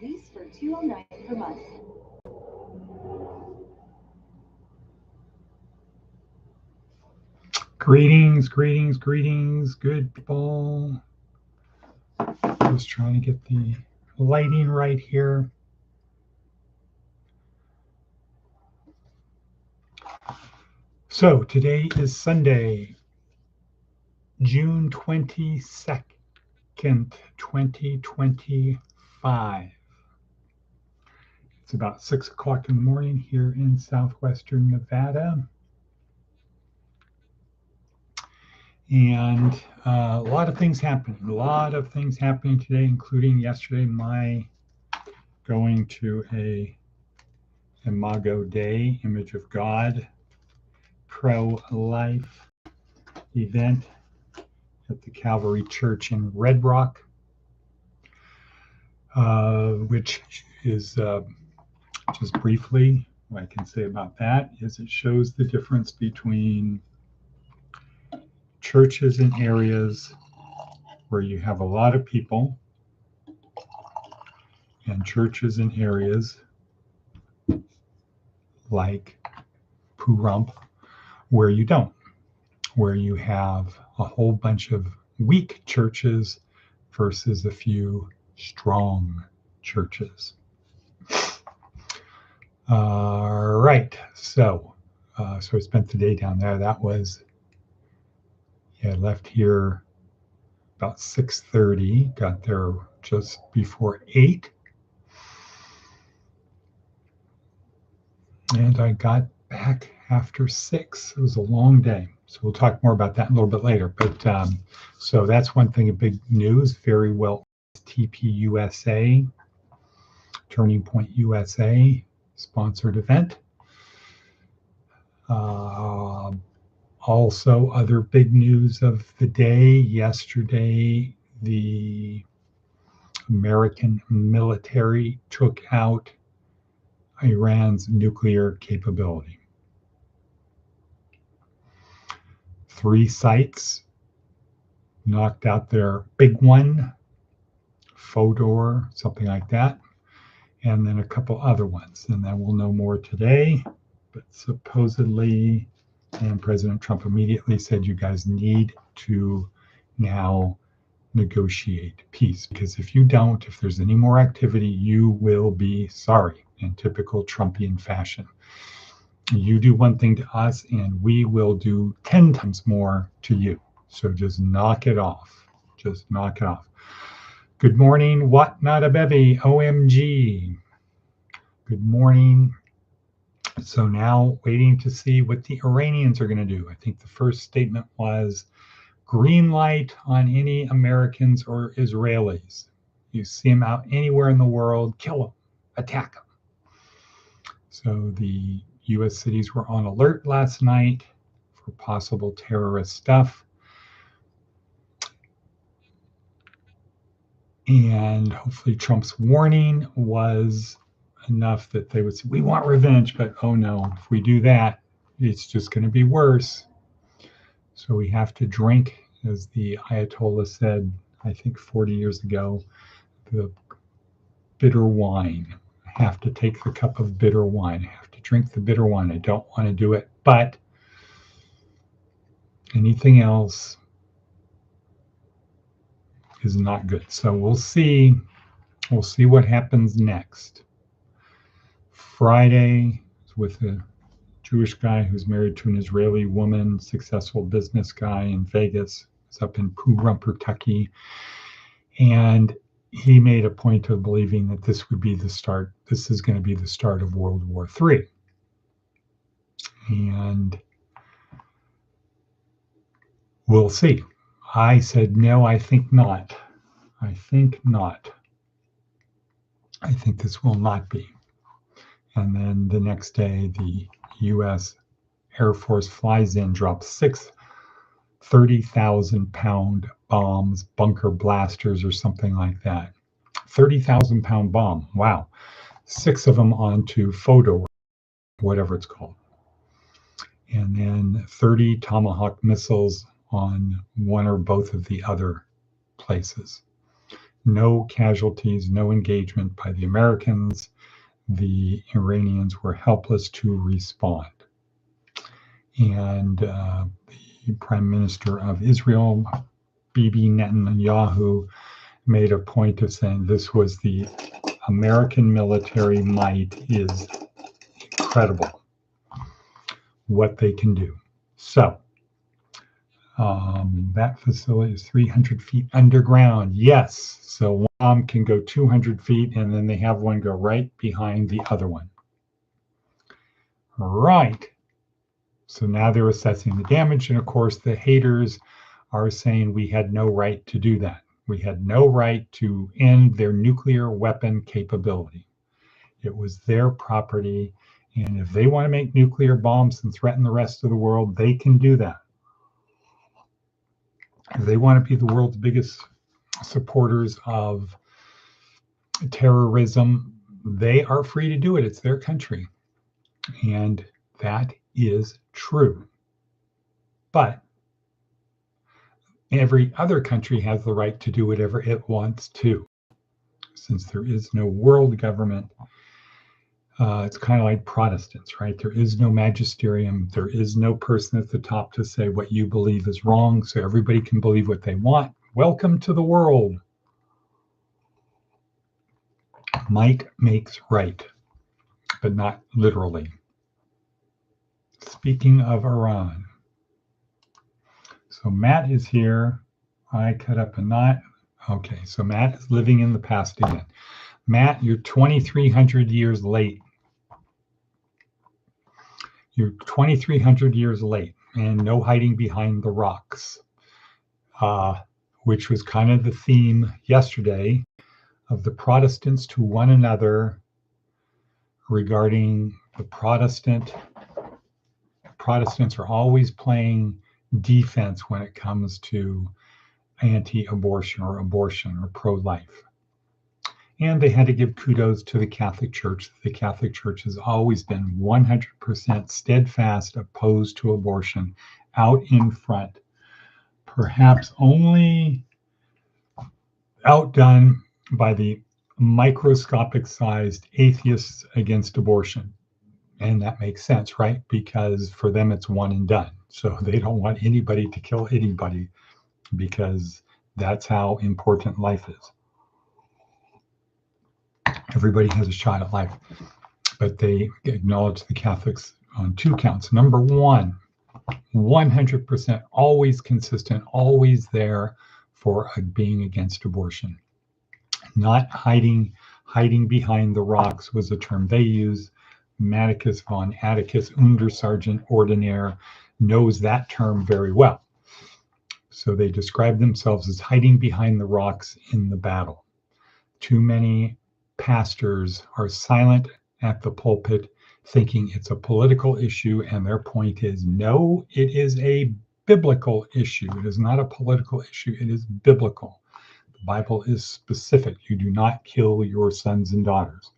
Lease for $209 per month. Greetings, greetings, greetings, good people. Just trying to get the lighting right here. So today is Sunday, June 22nd, 2025. It's about 6 o'clock in the morning here in southwestern Nevada. And a lot of things happening. Today, including yesterday, my going to a Imago Dei, Image of God, pro-life event at the Calvary Church in Red Rock, which is just briefly what I can say about that is it shows the difference between churches in areas where you have a lot of people and churches in areas like Pahrump where you don't, where you have a whole bunch of weak churches versus a few strong churches. All right, so I spent the day down there. That was, I left here about 6:30, got there just before 8, and I got back after 6. It was a long day. So we'll talk more about that a little bit later. But so that's one thing, a big news, very well, TPUSA, Turning Point USA, sponsored event. Also, other big news of the day, yesterday, the American military took out Iran's nuclear capability. 3 sites knocked out their big one, Fodor, something like that, and then a couple other ones. And then we'll know more today. But supposedly, and President Trump immediately said, you guys need to now negotiate peace. Because if you don't, if there's any more activity, you will be sorry in typical Trumpian fashion. You do one thing to us and we will do 10 times more to you. So just knock it off. Just knock it off. Good morning, what not a bevy, OMG. Good morning. So now waiting to see what the Iranians are going to do. I think the first statement was green light on any Americans or Israelis. You see them out anywhere in the world, kill them, attack them. So the U.S. cities were on alert last night for possible terrorist stuff. And hopefully Trump's warning was enough that they would say, we want revenge, but oh no, if we do that, it's just going to be worse. So we have to drink, as the Ayatollah said, I think 40 years ago, the bitter wine. I have to take the cup of bitter wine. I have to drink the bitter wine. I don't want to do it, but anything else is not good. So we'll see what happens next. Friday with a Jewish guy who's married to an Israeli woman, successful business guy in Vegas. It's up in Pahrump, Kentucky. And he made a point of believing that this would be the start. This is going to be the start of World War III. And we'll see. I said, no, I think not. I think not. I think this will not be. And then the next day, the U.S. Air Force flies in, drops 6 30,000-pound bombs, bunker blasters or something like that. 30,000-pound bomb. Wow. 6 of them onto Fodor, whatever it's called. And then 30 Tomahawk missiles on one or both of the other places. no casualties, no engagement by the Americans. The Iranians were helpless to respond. And the Prime Minister of Israel, Bibi Netanyahu, made a point of saying this was the American military might is incredible what they can do. So that facility is 300 feet underground. Yes. So one can go 200 feet and then they have one go right behind the other one. Right. So now they're assessing the damage. And of course, the haters are saying we had no right to do that. We had no right to end their nuclear weapon capability. It was their property. And if they want to make nuclear bombs and threaten the rest of the world, they can do that. If they want to be the world's biggest supporters of terrorism, they are free to do it. It's their country. And that is true. But every other country has the right to do whatever it wants to. Since there is no world government, it's kind of like Protestants, right? There is no magisterium. There is no person at the top to say what you believe is wrong, so everybody can believe what they want. Welcome to the world. Might makes right, but not literally. Speaking of Iran. So Matt is here. I cut up a knot. Okay, so Matt is living in the past again. Matt, you're 2,300 years late. You're 2,300 years late, and no hiding behind the rocks, which was kind of the theme yesterday of the Protestants to one another regarding the Protestants are always playing defense when it comes to anti-abortion or abortion or pro-life. And they had to give kudos to the Catholic Church. The Catholic Church has always been 100% steadfast opposed to abortion, out in front, perhaps only outdone by the microscopic sized atheists against abortion. And that makes sense, right? Because for them, it's one and done. So they don't want anybody to kill anybody because that's how important life is. Everybody has a shot at life, but they acknowledge the Catholics on two counts. Number one, 100% always consistent, always there for being against abortion. Not hiding behind the rocks was a term they use. Maticus von Atticus, Untersergeant Ordinaire, knows that term very well. So they describe themselves as hiding behind the rocks in the battle. Too many pastors are silent at the pulpit, thinking it's a political issue, and their point is, no, it is a biblical issue. It is not a political issue, it is biblical. The Bible is specific. You do not kill your sons and daughters.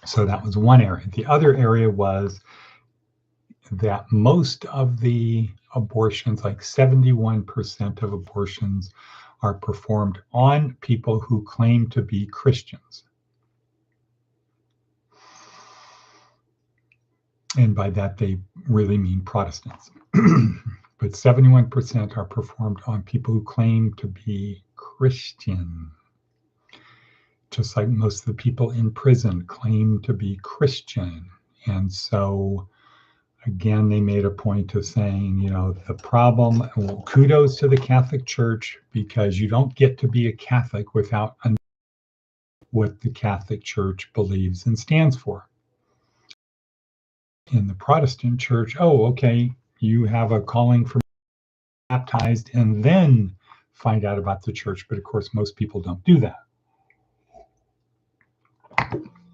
So that was one area. The other area was that most of the abortions, like 71% of abortions, are performed on people who claim to be Christians. And by that, they really mean Protestants. But 71% are performed on people who claim to be Christian. Just like most of the people in prison claim to be Christian. And so, again, they made a point of saying, you know, the problem, well, kudos to the Catholic Church, because you don't get to be a Catholic without understanding what the Catholic Church believes and stands for. In the Protestant Church, oh, okay, you have a calling for baptized and then find out about the church. But of course, most people don't do that.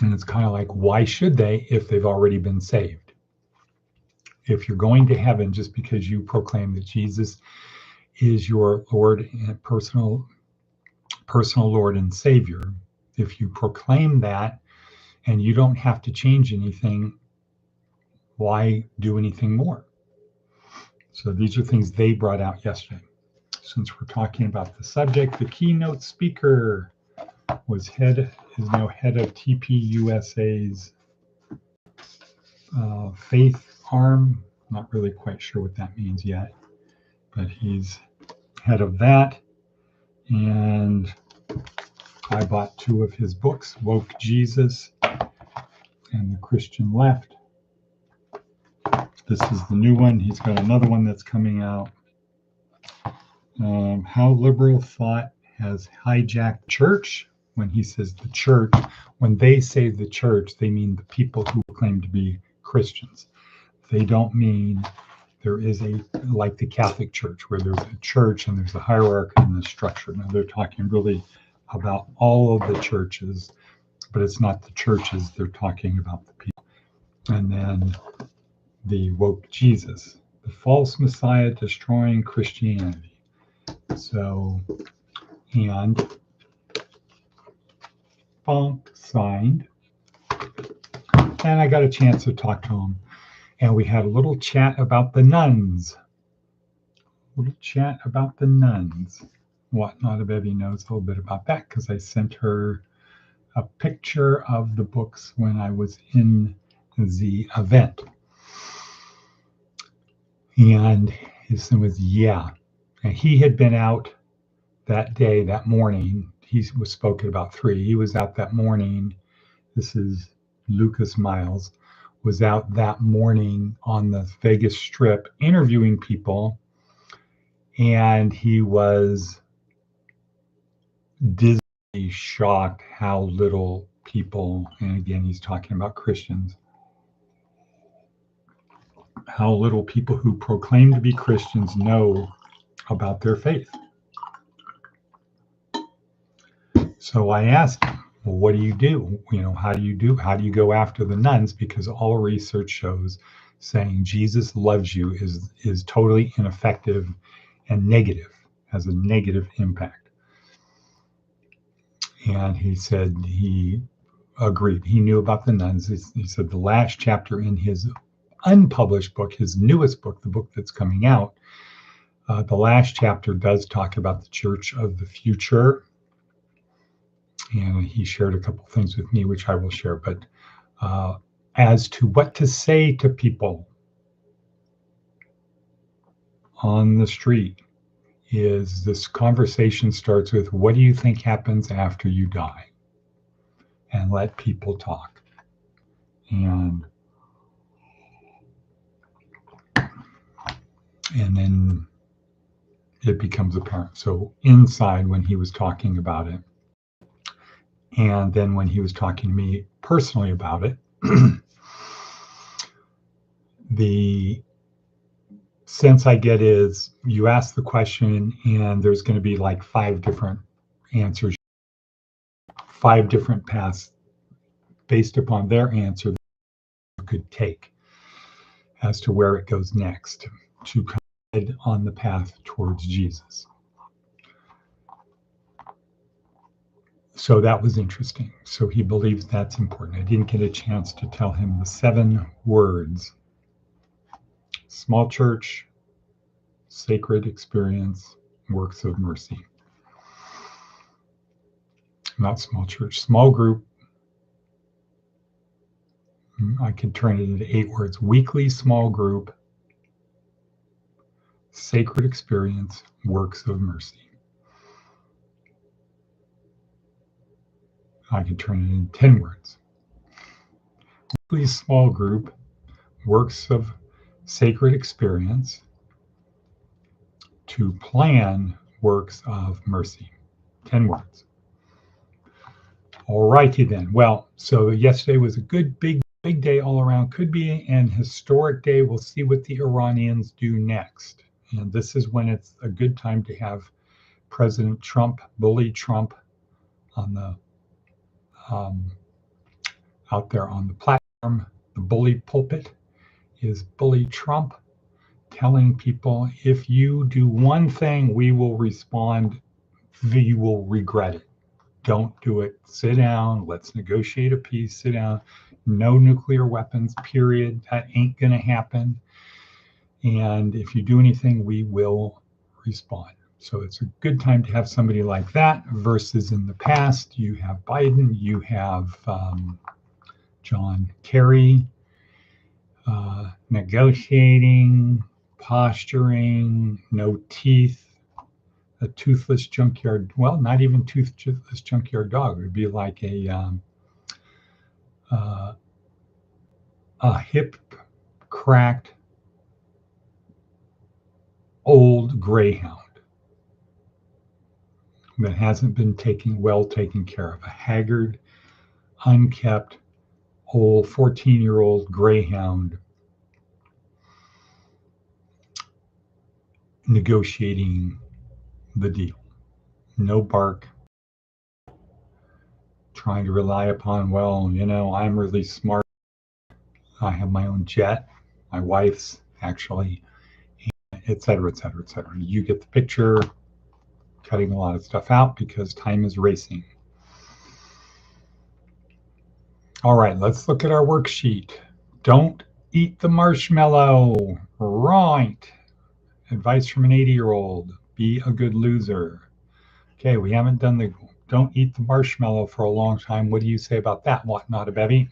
And it's kind of like, why should they if they've already been saved? If you're going to heaven just because you proclaim that Jesus is your Lord and personal Lord and Savior, if you proclaim that and you don't have to change anything, why do anything more? So these are things they brought out yesterday. Since we're talking about the subject, the keynote speaker is now head of TPUSA's faith arm. Not really quite sure what that means yet, but he's head of that. And I bought 2 of his books, Woke Jesus and The Christian Left. This is the new one. He's got another one that's coming out. How liberal thought has hijacked church. When he says the church, when they say the church, they mean the people who claim to be Christians. They don't mean there is like the Catholic Church, where there's a church and there's a hierarchy and the structure. Now they're talking really about all of the churches, but it's not the churches. They're talking about the people. And then the woke Jesus, the false Messiah destroying Christianity. So, and Bonk signed, and I got a chance to talk to him, and we had a little chat about the nuns. Whatnot Evie knows a little bit about that because I sent her a picture of the books when I was in the event. And his name was, yeah. And he had been out that day, that morning. He was spoken about 3. He was out that morning. This is Lucas Miles, was out that morning on the Vegas Strip interviewing people. And he was dizzy, shocked how little people, and again, he's talking about Christians, how little people who proclaim to be Christians know about their faith. So I asked him, well, what do you do? How do you go after the nuns? Because all research shows saying Jesus loves you is totally ineffective and negative, has a negative impact. And he said he agreed. He knew about the nuns. He said the last chapter in his unpublished book, his newest book, the book that's coming out, the last chapter does talk about the church of the future. And he shared a couple things with me, which I will share. But as to what to say to people on the street, is this conversation starts with, what do you think happens after you die? And let people talk. And then it becomes apparent. So inside, when he was talking about it, and then when he was talking to me personally about it, the sense I get is you ask the question and there's going to be like 5 different answers, 5 different paths based upon their answer that you could take as to where it goes next to come on the path towards Jesus. So that was interesting. So he believes that's important. I didn't get a chance to tell him the 7 words: small church, sacred experience, works of mercy. Not small church, small group. I could turn it into 8 words: weekly small group, sacred experience, works of mercy. I could turn it into 10 words: weekly small group, works of sacred experience, to plan works of mercy. 10 words. All righty then. Well, so yesterday was a good, big day all around. Could be an historic day. We'll see what the Iranians do next. And this is when it's a good time to have President Trump, bully Trump, on the out there on the platform. The bully pulpit is bully Trump, telling people, if you do one thing, we will respond. You will regret it. Don't do it. Sit down. Let's negotiate a peace. Sit down. No nuclear weapons, period. That ain't going to happen. And if you do anything, we will respond. So it's a good time to have somebody like that versus in the past, you have Biden, you have John Kerry, negotiating, posturing, no teeth, a toothless junkyard, well, not even toothless junkyard dog. It would be like a hip cracked old greyhound that hasn't been well taken care of, a haggard, unkept, old 14-year-old greyhound negotiating the deal. No bark, trying to rely upon, well, I'm really smart. I have my own jet, my wife's actually, et cetera, et cetera, et cetera. You get the picture, cutting a lot of stuff out because time is racing. All right, let's look at our worksheet. Don't eat the marshmallow. Right. Advice from an 80-year-old. Be a good loser. Okay, we haven't done the don't eat the marshmallow for a long time. What do you say about that? What, not a bevy?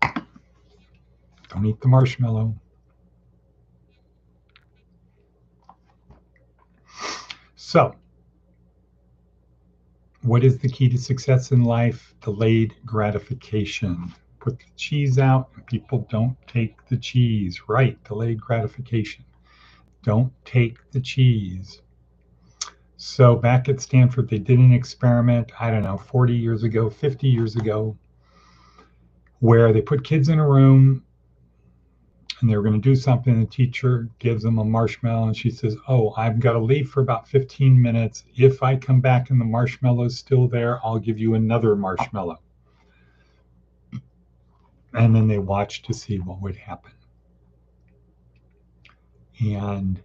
Don't eat the marshmallow. So, what is the key to success in life? Delayed gratification. Put the cheese out and people don't take the cheese. Right, delayed gratification. Don't take the cheese. So back at Stanford, they did an experiment, I don't know, 40 years ago, 50 years ago, where they put kids in a room and they were going to do something. The teacher gives them a marshmallow and she says, oh, I've got to leave for about 15 minutes. If I come back and the marshmallow is still there, I'll give you another marshmallow. And then they watched to see what would happen. And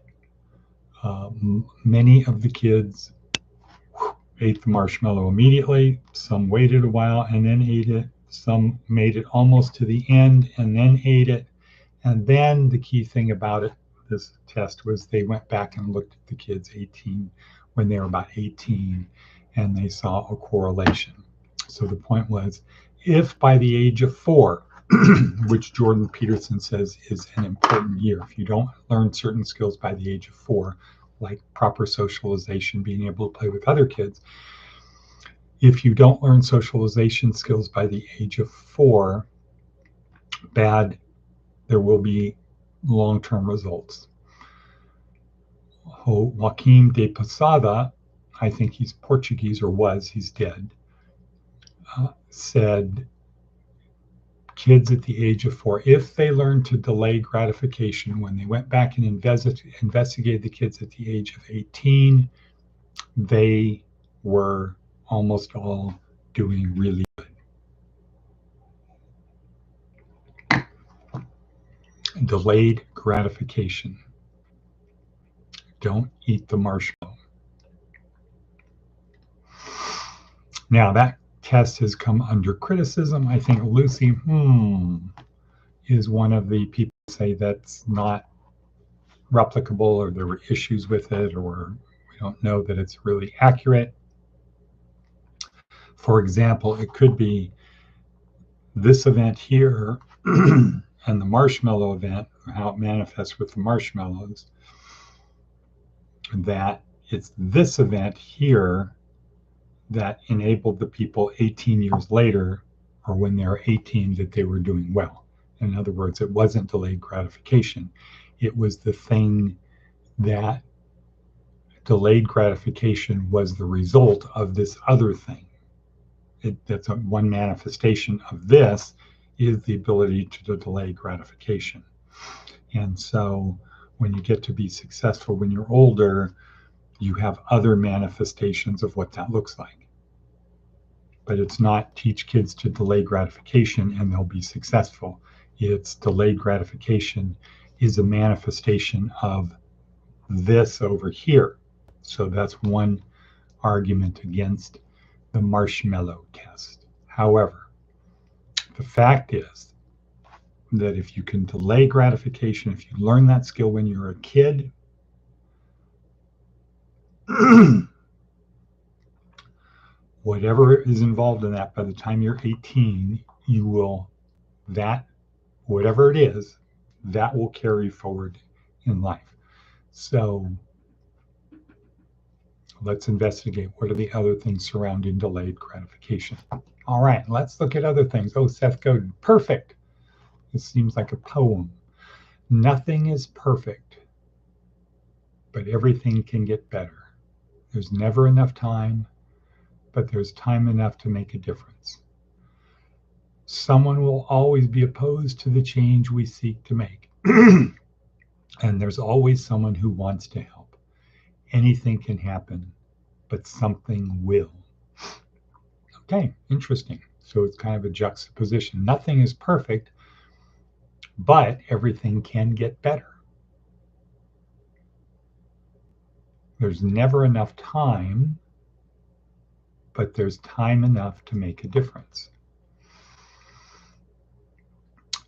many of the kids ate the marshmallow immediately. Some waited a while and then ate it. Some made it almost to the end and then ate it. And then the key thing about it, this test, was they went back and looked at the kids 18 when they were about 18, and they saw a correlation. So the point was, if by the age of 4, which Jordan Peterson says is an important year, if you don't learn certain skills by the age of 4, like proper socialization, being able to play with other kids, if you don't learn socialization skills by the age of 4, there will be long-term results. Joaquim de Posada, I think he's Portuguese or was, he's dead, said kids at the age of 4, if they learned to delay gratification, when they went back and investigated the kids at the age of 18, they were almost all doing really good. Delayed gratification. Don't eat the marshmallow. Now that test has come under criticism. I think Lucy is one of the people who say that's not replicable, or there were issues with it, or we don't know that it's really accurate. For example, it could be this event here and the marshmallow event, how it manifests with the marshmallows, that it's this event here that enabled the people 18 years later, or when they were 18, that they were doing well. In other words, it wasn't delayed gratification. It was the thing that delayed gratification was the result of this other thing. That's one manifestation of this, is the ability to delay gratification. And so when you get to be successful when you're older, you have other manifestations of what that looks like. But it's not teach kids to delay gratification and they'll be successful. It's delayed gratification is a manifestation of this over here. So that's one argument against the marshmallow test. However, the fact is that if you can delay gratification, if you learn that skill when you're a kid, whatever is involved in that, by the time you're 18, you will, that, whatever it is, that will carry forward in life. So let's investigate what are the other things surrounding delayed gratification. All right, let's look at other things. Oh, Seth Godin, perfect. This seems like a poem. Nothing is perfect, but everything can get better. There's never enough time, but there's time enough to make a difference. Someone will always be opposed to the change we seek to make. And there's always someone who wants to help. Anything can happen, but something will. Okay, interesting. So it's kind of a juxtaposition. Nothing is perfect, but everything can get better. There's never enough time, but there's time enough to make a difference.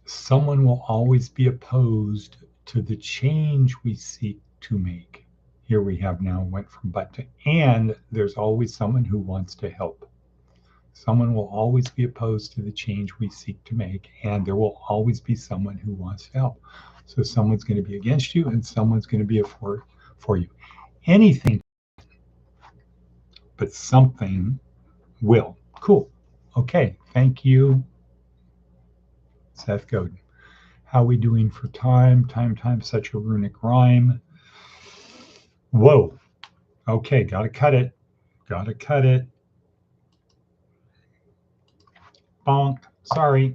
Someone will always be opposed to the change we seek to make. Here we have now went from but to and. There's always someone who wants to help. Someone will always be opposed to the change we seek to make, and there will always be someone who wants to help. So someone's going to be against you, and someone's going to be for you. Anything, but something will. Cool. Okay. Thank you, Seth Godin. How are we doing for time? Time, such a runic rhyme. Whoa. Okay, gotta cut it. Bonk. Sorry.